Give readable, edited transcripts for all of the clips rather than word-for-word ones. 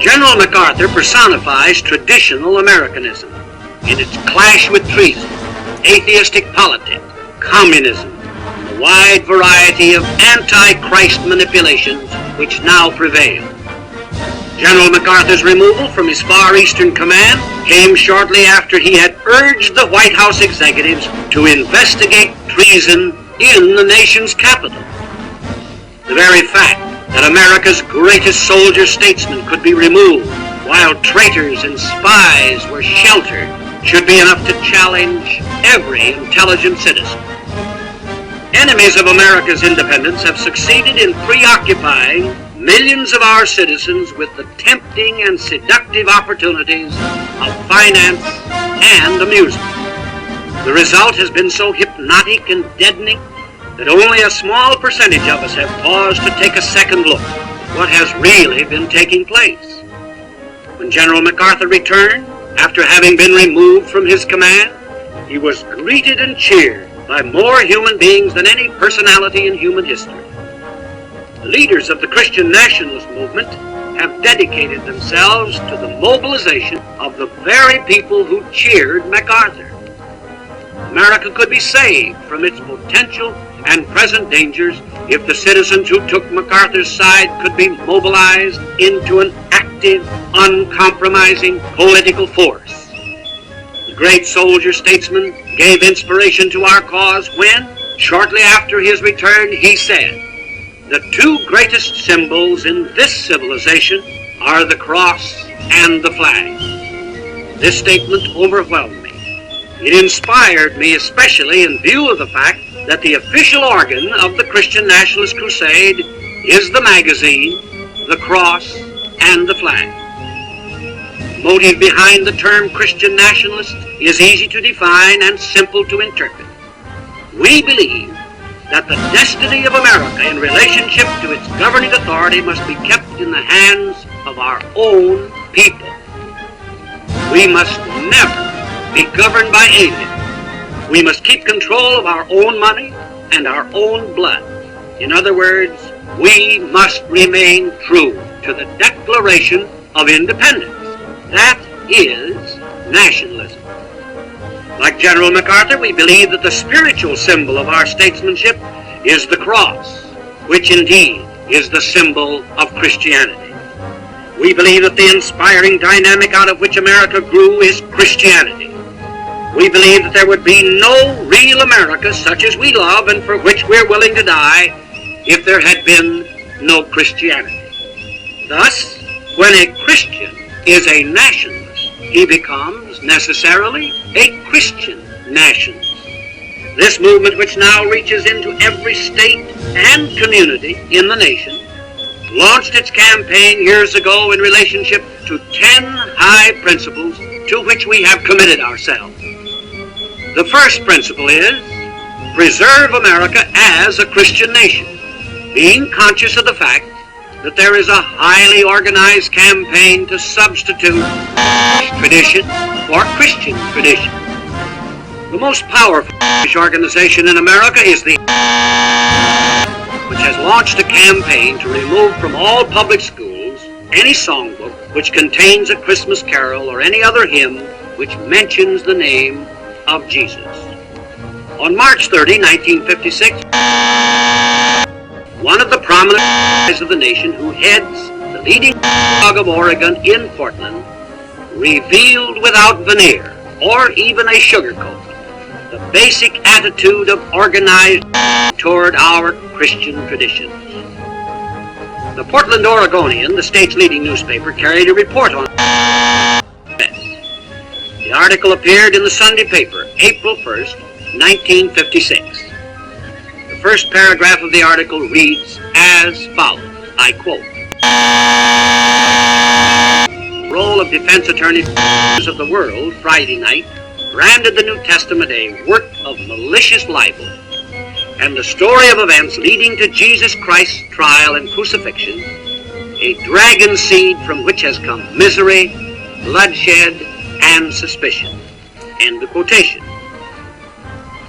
General MacArthur personifies traditional Americanism in its clash with treason, atheistic politics, communism, the wide variety of anti-Christ manipulations which now prevail. General MacArthur's removal from his Far Eastern Command came shortly after he had urged the White House executives to investigate treason in the nation's capital. The very fact that America's greatest soldier-statesman could be removed while traitors and spies were sheltered should be enough to challenge every intelligent citizen. Enemies of America's independence have succeeded in preoccupying millions of our citizens with the tempting and seductive opportunities of finance and amusement. The result has been so hypnotic and deadening that only a small percentage of us have paused to take a second look at what has really been taking place. When General MacArthur returned, after having been removed from his command, he was greeted and cheered by more human beings than any personality in human history. The leaders of the Christian nationalist movement have dedicated themselves to the mobilization of the very people who cheered MacArthur. America could be saved from its potential and present dangers if the citizens who took MacArthur's side could be mobilized into an active, uncompromising political force. The great soldier-statesman gave inspiration to our cause when, shortly after his return, he said, "The two greatest symbols in this civilization are the cross and the flag." This statement overwhelmed me. It inspired me especially in view of the fact that the official organ of the Christian Nationalist Crusade is the magazine, the cross, and the flag. The motive behind the term Christian nationalist is easy to define and simple to interpret. We believe that the destiny of America in relationship to its governing authority must be kept in the hands of our own people. We must never be governed by aliens. We must keep control of our own money and our own blood. In other words, we must remain true to the Declaration of Independence. That is nationalism. Like General MacArthur, we believe that the spiritual symbol of our statesmanship is the cross, which indeed is the symbol of Christianity. We believe that the inspiring dynamic out of which America grew is Christianity. We believe that there would be no real America such as we love and for which we're willing to die if there had been no Christianity. Thus, when a Christian is a nationalist, he becomes necessarily a Christian nationalist. This movement, which now reaches into every state and community in the nation, launched its campaign years ago in relationship to 10 high principles to which we have committed ourselves. The first principle is, preserve America as a Christian nation, being conscious of the fact that there is a highly organized campaign to substitute tradition for Christian tradition. The most powerful organization in America is the N.E.W.S, which has launched a campaign to remove from all public schools any songbook which contains a Christmas carol or any other hymn which mentions the name of Jesus. On March 30, 1956, one of the prominent guys of the nation who heads the leading synagogue of Oregon in Portland revealed without veneer or even a sugarcoat the basic attitude of organized toward our Christian traditions. The Portland Oregonian, the state's leading newspaper, carried a report on N.E.W.S. The article appeared in the Sunday paper, April 1st, 1956. The first paragraph of the article reads as follows, I quote, "Roll of defense attorneys of the world Friday night branded the New Testament a work of malicious libel, and the story of events leading to Jesus Christ's trial and crucifixion, a dragon seed from which has come misery, bloodshed, and suspicion." End of quotation.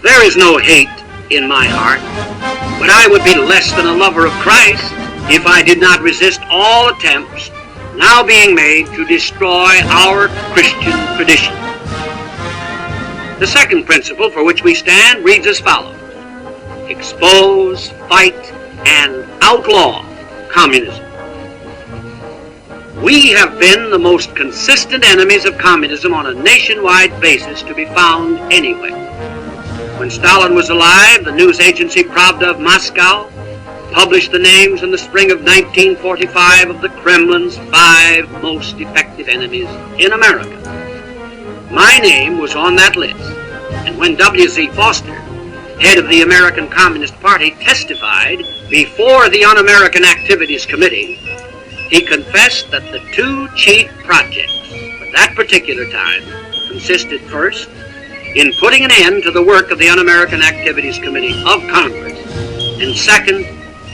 There is no hate in my heart, but I would be less than a lover of Christ if I did not resist all attempts now being made to destroy our Christian tradition. The second principle for which we stand reads as follows: expose, fight, and outlaw communism. We have been the most consistent enemies of communism on a nationwide basis to be found anywhere. When Stalin was alive, the news agency Pravda of Moscow published the names in the spring of 1945 of the Kremlin's 5 most effective enemies in America. My name was on that list, and when W.Z. Foster, head of the American Communist Party, testified before the Un-American Activities Committee, he confessed that the 2 chief projects at that particular time consisted first in putting an end to the work of the Un-American Activities Committee of Congress, and second,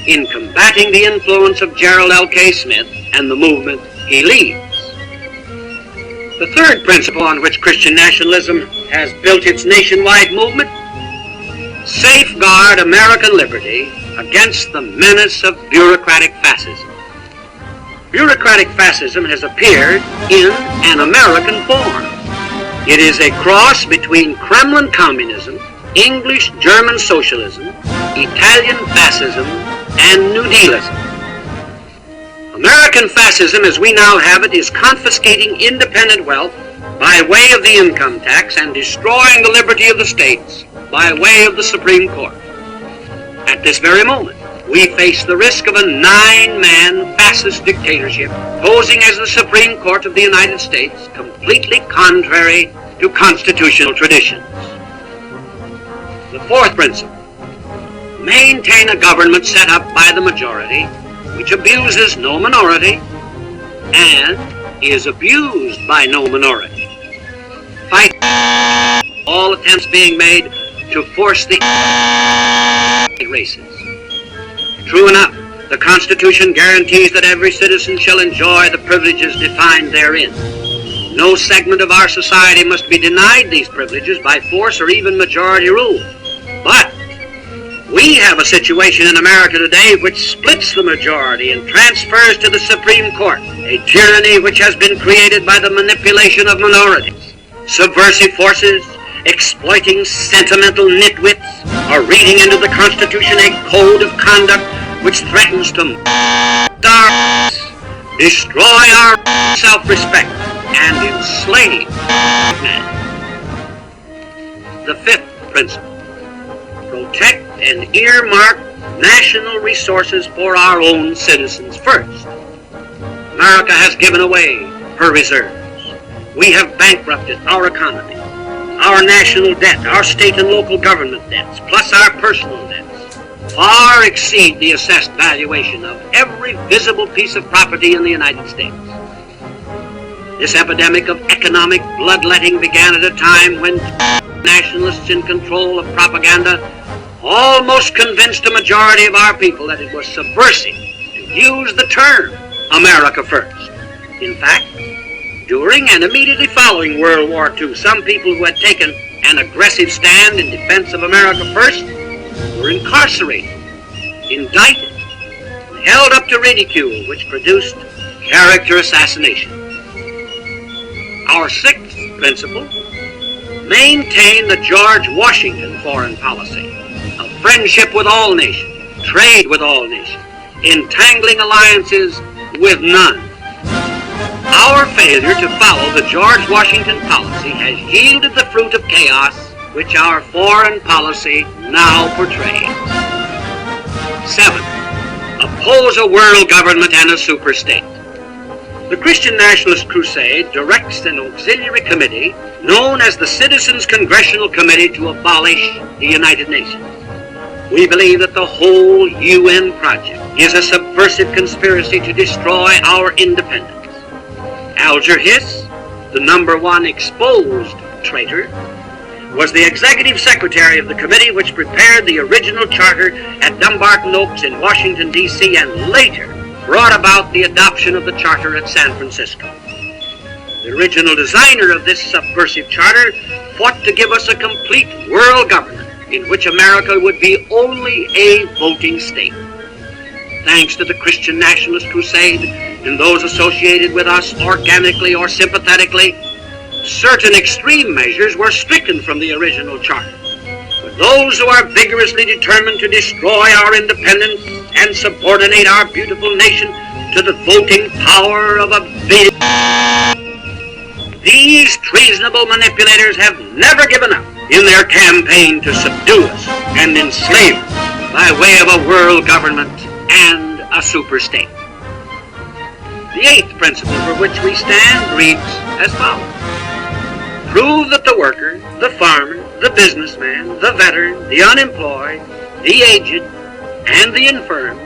in combating the influence of Gerald L K Smith and the movement he leads. The third principle on which Christian nationalism has built its nationwide movement: safeguard American liberty against the menace of bureaucratic fascism. Bureaucratic fascism has appeared in an American form. It is a cross between Kremlin communism, English-German socialism, Italian fascism, and New Dealism. American fascism, as we now have it, is confiscating independent wealth by way of the income tax and destroying the liberty of the states by way of the Supreme Court. At this very moment, we face the risk of a 9-man fascist dictatorship posing as the Supreme Court of the United States, completely contrary to constitutional traditions. The fourth principle: maintain a government set up by the majority, which abuses no minority and is abused by no minority. Fight all attempts being made to force the races. True enough, the Constitution guarantees that every citizen shall enjoy the privileges defined therein. No segment of our society must be denied these privileges by force or even majority rule. But we have a situation in America today which splits the majority and transfers to the Supreme Court a tyranny which has been created by the manipulation of minorities. Subversive forces, exploiting sentimental nitwits, are reading into the Constitution a code of conduct which threatens to destroy our self-respect and enslave man. The fifth principle: protect and earmark national resources for our own citizens first. America has given away her reserves. We have bankrupted our economy. Our national debt, our state and local government debts, plus our personal debts, far exceed the assessed valuation of every visible piece of property in the United States. This epidemic of economic bloodletting began at a time when nationalists in control of propaganda almost convinced a majority of our people that it was subversive to use the term America First. In fact, during and immediately following World War II, some people who had taken an aggressive stand in defense of America First were incarcerated, indicted, and held up to ridicule, which produced character assassination. Our sixth principle: maintain the George Washington foreign policy of friendship with all nations, trade with all nations, entangling alliances with none. Our failure to follow the George Washington policy has yielded the fruit of chaos which our foreign policy now portrays. 7. Oppose a world government and a superstate. The Christian Nationalist Crusade directs an auxiliary committee known as the Citizens Congressional Committee to abolish the United Nations. We believe that the whole UN project is a subversive conspiracy to destroy our independence. Alger Hiss, the #1 exposed traitor, was the executive secretary of the committee which prepared the original charter at Dumbarton Oaks in Washington, D.C., and later brought about the adoption of the charter at San Francisco. The original designer of this subversive charter fought to give us a complete world government in which America would be only a voting state. thanks to the Christian nationalist crusade and those associated with us organically or sympathetically, certain extreme measures were stricken from the original charter. But those who are vigorously determined to destroy our independence and subordinate our beautiful nation to the voting power of a billion, these treasonable manipulators have never given up in their campaign to subdue us and enslave us by way of a world government and a superstate. The eighth principle for which we stand reads as follows. Prove that the worker, the farmer, the businessman, the veteran, the unemployed, the aged, and the infirm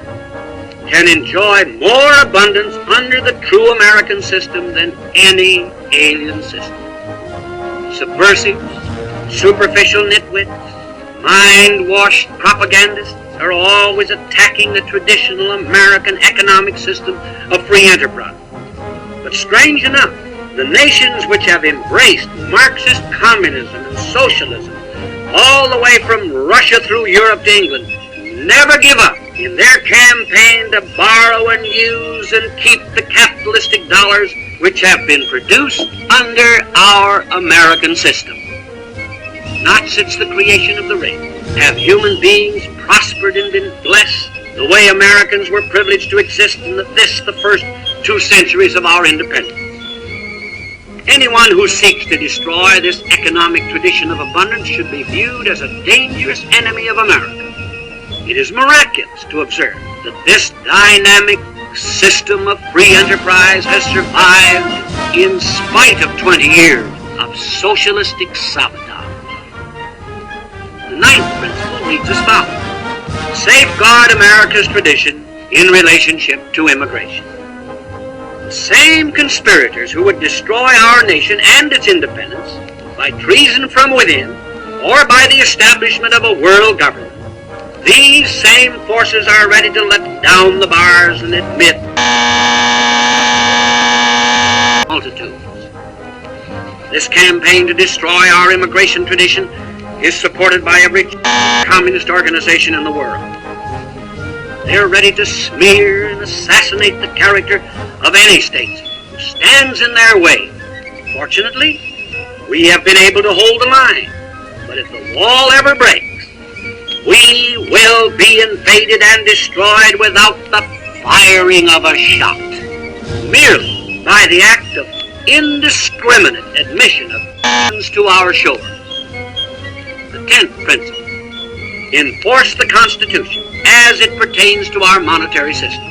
can enjoy more abundance under the true American system than any alien system. Subversives, superficial nitwits, mind-washed propagandists are always attacking the traditional American economic system of free enterprise. But strange enough, the nations which have embraced Marxist communism and socialism, all the way from Russia through Europe to England, never give up in their campaign to borrow and use and keep the capitalistic dollars which have been produced under our American system. Not since the creation of the race have human beings prospered and been blessed the way Americans were privileged to exist in the first 2 centuries of our independence. Anyone who seeks to destroy this economic tradition of abundance should be viewed as a dangerous enemy of America. It is miraculous to observe that this dynamic system of free enterprise has survived in spite of 20 years of socialistic sabotage. The ninth principle reads as follows. Safeguard America's tradition in relationship to immigration. The same conspirators who would destroy our nation and its independence by treason from within or by the establishment of a world government, these same forces are ready to let down the bars and admit multitudes. This campaign to destroy our immigration tradition is supported by every communist organization in the world. They're ready to smear and assassinate the character of any state who stands in their way. Fortunately, we have been able to hold the line, but if the wall ever breaks, we will be invaded and destroyed without the firing of a shot, merely by the act of indiscriminate admission of aliens to our shores. The 10th principle, enforce the Constitution as it pertains to our monetary system.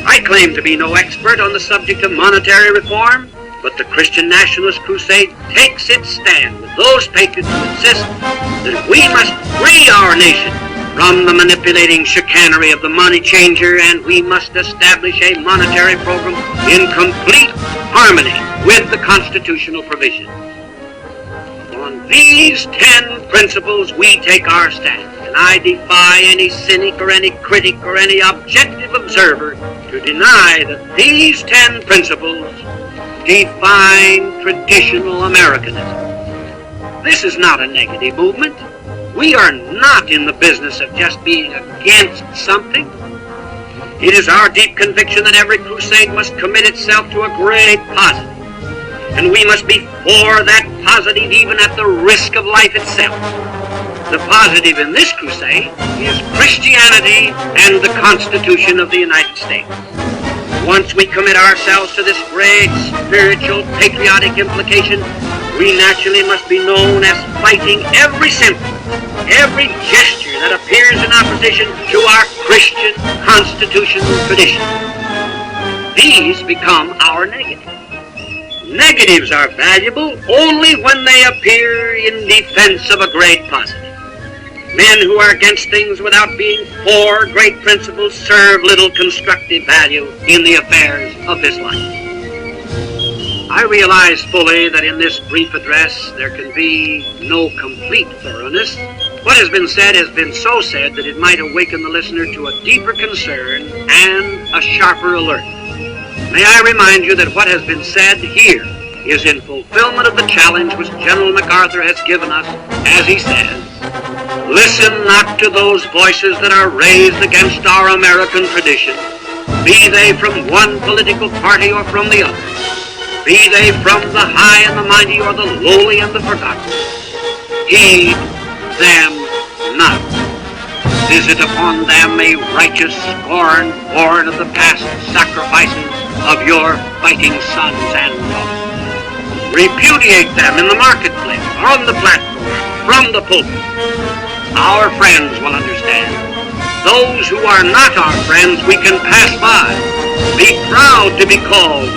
I claim to be no expert on the subject of monetary reform, but the Christian nationalist crusade takes its stand with those patriots who insist that we must free our nation from the manipulating chicanery of the money changer, and we must establish a monetary program in complete harmony with the constitutional provisions. On these 10 principles we take our stand, and I defy any cynic or any critic or any objective observer to deny that these 10 principles define traditional Americanism. This is not a negative movement. We are not in the business of just being against something. It is our deep conviction that every crusade must commit itself to a great positive, and we must be for that positive even at the risk of life itself. The positive in this crusade is Christianity and the Constitution of the United States. Once we commit ourselves to this great spiritual, patriotic implication, we naturally must be known as fighting every symptom, every gesture that appears in opposition to our Christian constitutional tradition. These become our negatives. Negatives are valuable only when they appear in defense of a great positive. Men who are against things without being for great principles serve little constructive value in the affairs of this life. I realize fully that in this brief address there can be no complete thoroughness. What has been so said that it might awaken the listener to a deeper concern and a sharper alert. May I remind you that what has been said here is in fulfillment of the challenge which General MacArthur has given us, as he says, Listen not to those voices that are raised against our American tradition, be they from one political party or from the other, be they from the high and the mighty or the lowly and the forgotten. Heed them not. Visit upon them a righteous scorn born of the past sacrifices of your fighting sons and daughters. Repudiate them in the marketplace, on the platform, from the pulpit. Our friends will understand. Those who are not our friends we can pass by. Be proud to be called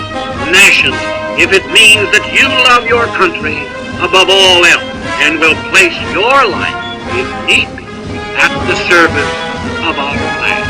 nationalist if it means that you love your country above all else and will place your life, if need be, at the service of our flag.